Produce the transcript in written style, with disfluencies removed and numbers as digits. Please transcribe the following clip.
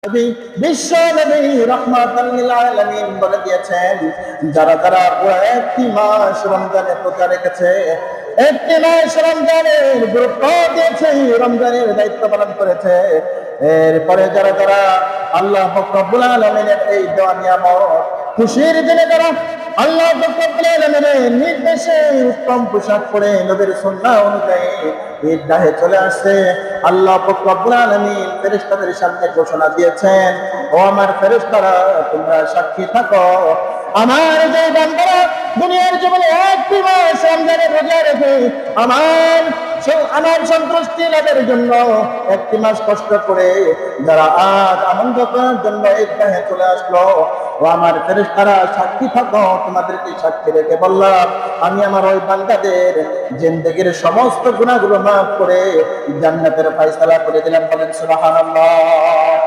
বিশ্ব নবী রাহমাতাল লিল আলামিন বলে দিয়েছেন, যারা যারা পুরো একটি মাস রমজানের রোজা রেখেছে, একটি মাস রমজানের গুরুত্ব দিয়েছে, রমজানের দায়িত্ব পালন করেছে, এরপরে যারা যারা আল্লাহ রব্বুল আলামিনের এই দেওয়া নিয়ামত খুশির দিনে যারা আল্লাহ রব্বুল আলামিনের নির্দেশে উত্তম পোশাক পরে নবীর সুন্নাহ অনুযায়ী ঈদগাহে চলে আসছে, আল্লাহ রব্বুল আলামিন ফেরেশতাদের সামনে ঘোষণা দিয়েছেন, ও আমার ফেরেশতারা, তোমরা সাক্ষী থাকো, আমার যে বান্দারা দুনিয়ার জীবনে একটি মাস রমজানের রোজা রেখে আমার সন্তুষ্টি লাভের জন্য একটি মাস কষ্ট করে যারা আজ আনন্দ করার জন্য ঈদগাহে চলে আসলো, ও আমার ফেরেশতারা সাক্ষী থাকো, তোমাদেরকে সাক্ষী রেখে বললাম, আমি আমার ওই বান্দাদের জিন্দেগীর সমস্ত গুনাহগুলো মাফ করে জান্নাতের ফয়সালা করে দিলাম। বলেন সুবহানাল্লাহ।